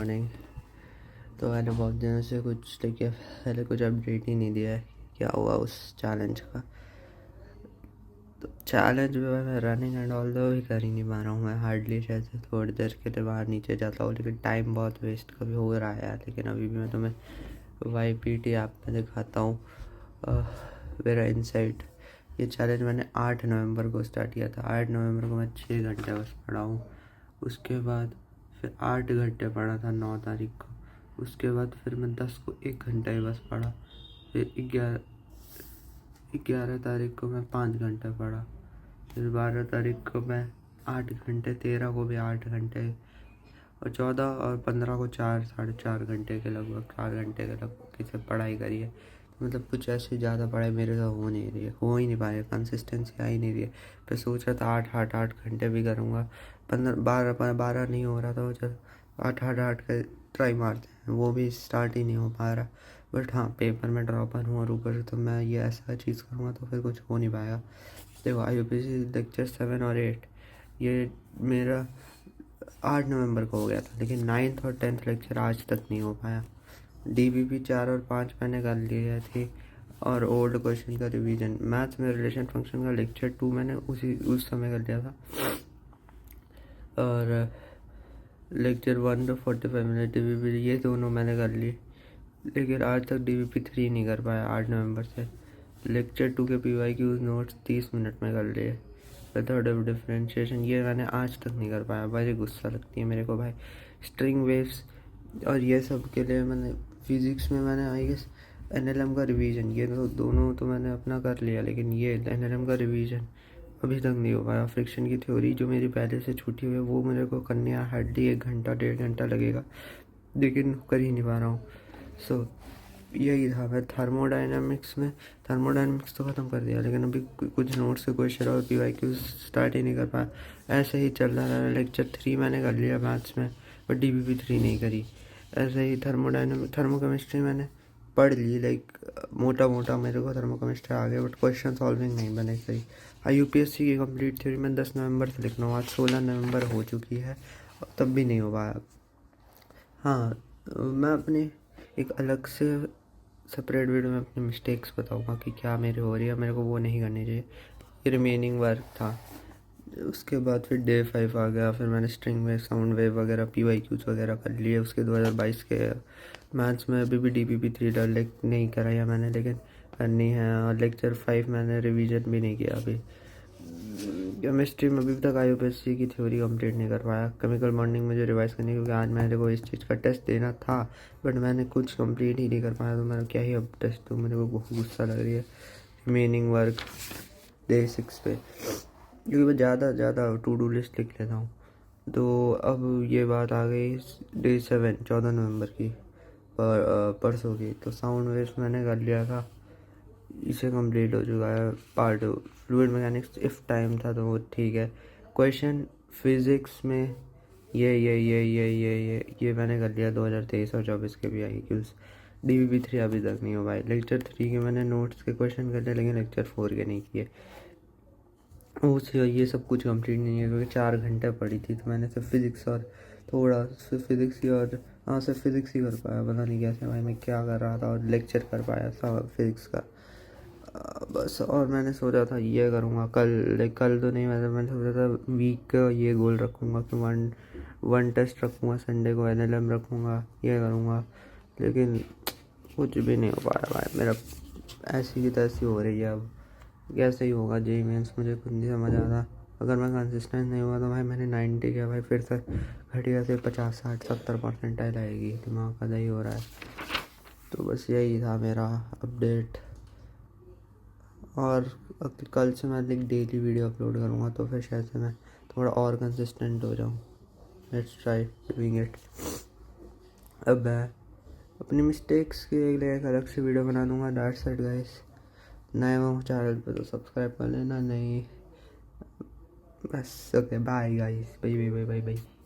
Morning. तो मैंने बहुत दिनों से कुछ देखिए पहले कुछ अपडेट ही नहीं दिया है क्या हुआ उस चैलेंज का। तो चैलेंज में मैं रनिंग एंड ऑल दो भी कर ही नहीं पा रहा हूँ। मैं हार्डली शायद से थोड़ी देर के लिए बाहर नीचे जाता हूँ, लेकिन टाइम बहुत वेस्ट कभी हो रहा है यार। लेकिन अभी भी मैं तुम्हें YPT ऐप में दिखाता हूँ मेरा इनसाइट। ये चैलेंज मैंने 8 नवंबर को स्टार्ट किया था। 8 नवंबर को मैं 6 घंटे बस पढ़ा हूँ। उसके बाद फिर 8 घंटे पढ़ा था 9 तारीख को। उसके बाद फिर मैं 10 को 1 घंटा ही बस पढ़ा। फिर 11 तारीख को मैं 5 घंटे पढ़ा। फिर 12 तारीख को मैं 8 घंटे, 13 को भी 8 घंटे, और 14 और 15 को 4-4.5 घंटे के लगभग, 4 घंटे के लगभग की सब पढ़ाई करी है। मतलब कुछ ऐसी ज़्यादा पढ़ाई मेरे से हो नहीं रही है, हो ही नहीं पा रही है, कंसिस्टेंसी आ ही नहीं रही है। फिर सोच रहा था 8 घंटे भी करूँगा, 12 नहीं हो रहा था, वो चल 8 का ट्राई मारते हैं, वो भी स्टार्ट ही नहीं हो पा रहा। बट हाँ, पेपर में ड्रॉपर हूँ और ऊपर से तो मैं ये ऐसा चीज़ करूँगा तो फिर कुछ हो नहीं पाएगा। देखो IUPAC लेक्चर 7 और 8 ये मेरा 8 नवंबर को हो गया था, लेकिन 9th और 10th लेक्चर आज तक नहीं हो पाया। DBP 4 और 5 मैंने कर लिए थे, और ओल्ड क्वेश्चन का रिवीजन। मैथ्स में रिलेशन फंक्शन का लेक्चर 2 मैंने उस समय कर लिया था, और लेक्चर 1 तो 45 मिनट DBP ये दोनों मैंने कर ली। लेकिन आज तक DBP 3 नहीं कर पाया 8 नवंबर से। लेक्चर 2 के PYQ नोट्स 30 मिनट में कर लिए। मेथड ऑफ डिफरेंशिएशन ये मैंने आज तक नहीं कर पाया। बड़ी गुस्सा लगती है मेरे को भाई। स्ट्रिंग वेव्स और ये सब के लिए मैंने फिज़िक्स में मैंने आई गेस NLM का रिवीजन, ये तो दोनों तो मैंने अपना कर लिया, लेकिन ये NLM का रिवीजन अभी तक नहीं हो पाया। फ्रिक्शन की थ्योरी जो मेरी पहले से छूटी हुई है वो मेरे को करने हार्डली 1 घंटा 1.5 घंटा लगेगा, लेकिन कर ही नहीं पा रहा हूँ। सो यही था। मैं थर्मोडायनेमिक्स तो ख़त्म कर दिया, लेकिन अभी कुछ नोट्स के क्वेश्चन और PYQ स्टार्ट ही नहीं कर पाया। ऐसे ही चल रहा है। लेक्चर 3 मैंने कर लिया मैथ्स में, और DBP 3 नहीं करी। ऐसे ही थर्मोकेमिस्ट्री मैंने पढ़ ली, लाइक मोटा मोटा मेरे को थर्मोकेमिस्ट्री आ गया, बट क्वेश्चन सॉल्विंग नहीं बने सही। IUPAC की कंप्लीट थ्योरी मैं 10 नवंबर से लिख रहा हूँ, आज 16 नवंबर हो चुकी है, तब भी नहीं हो पाया। हाँ, मैं अपनी एक अलग से सेपरेट वीडियो में अपनी मिस्टेक्स बताऊंगा कि क्या मेरे हो रही है, मेरे को वो नहीं करनी चाहिए। ये रिमेनिंग वर्क था। उसके बाद फिर डे 5 आ गया। फिर मैंने स्ट्रिंग वेव, साउंड वेव वगैरह, PYQs वगैरह कर लिए। उसके 2022 के मैथ्स में अभी भी DBP 3 नहीं कराया मैंने, लेकिन करनी है। और लेक्चर 5 मैंने रिवीजन भी नहीं किया अभी। केमिस्ट्री में अभी तक IUPAC की थ्योरी कंप्लीट नहीं कर पाया। केमिकल बॉन्डिंग में जो रिवाइज करनी, क्योंकि आज मेरे को इस चीज़ का टेस्ट देना था, बट मैंने कुछ कंप्लीट ही नहीं कर पाया, तो मैं क्या ही अब टेस्ट दूँ। मेरे को बहुत गुस्सा लग रही है। रिमेनिंग वर्क डे 6 पे, क्योंकि मैं ज़्यादा टू डू लिस्ट लिख लेता हूँ। तो अब ये बात आ गई डे 7 14 नवंबर की, परसों की। तो साउंड वेव्स मैंने कर लिया था, इसे कंप्लीट हो चुका है। Part fluid mechanics if time था तो वो ठीक है। क्वेश्चन फिजिक्स में ये मैंने कर लिया 2023 और 24 के भी IQs। DBP 3 अभी तक नहीं हो पाए। लेक्चर 3 के मैंने नोट्स के क्वेश्चन कर लिए, लेकिन लेक्चर 4 के नहीं किए। उससे ये सब कुछ कंप्लीट नहीं है, क्योंकि 4 घंटे पढ़ी थी, तो मैंने सिर्फ फिज़िक्स और थोड़ा सिर्फ फिज़िक्स ही, और हाँ सिर्फ फिज़िक्स ही कर पाया। पता नहीं कैसे भाई मैं क्या कर रहा था, और लेक्चर कर पाया था फिज़िक्स का बस। और मैंने सोचा था ये करूँगा कल तो नहीं, मैंने सोचा था वीक का ये गोल रखूँगा कि वन टेस्ट रखूँगा, संडे को NLM रखूँगा, ये करूँगा, लेकिन कुछ भी नहीं हो पाया भाई मेरा। ऐसी की तैसी हो रही है। अब कैसे ही होगा JEE मेंस, मुझे खुद नहीं समझ आता। अगर मैं कंसिस्टेंट नहीं हुआ तो भाई मैंने 90 किया भाई, फिर से घटिया से 50-60-70% आएगी। दिमाग का दही हो रहा है। तो बस यही था मेरा अपडेट, और कल से मैं डेली वीडियो अपलोड करूँगा, तो फिर शायद से मैं थोड़ा और कंसिस्टेंट हो जाऊँ। Let's try doing it. अब मैं अपनी मिस्टेक्स के लिए एक अलग से वीडियो बना दूँगा। That's it guys. नए हो चैनल पे तो सब्सक्राइब कर लेना, नहीं बस okay. Bye guys, bye bye bye bye bye.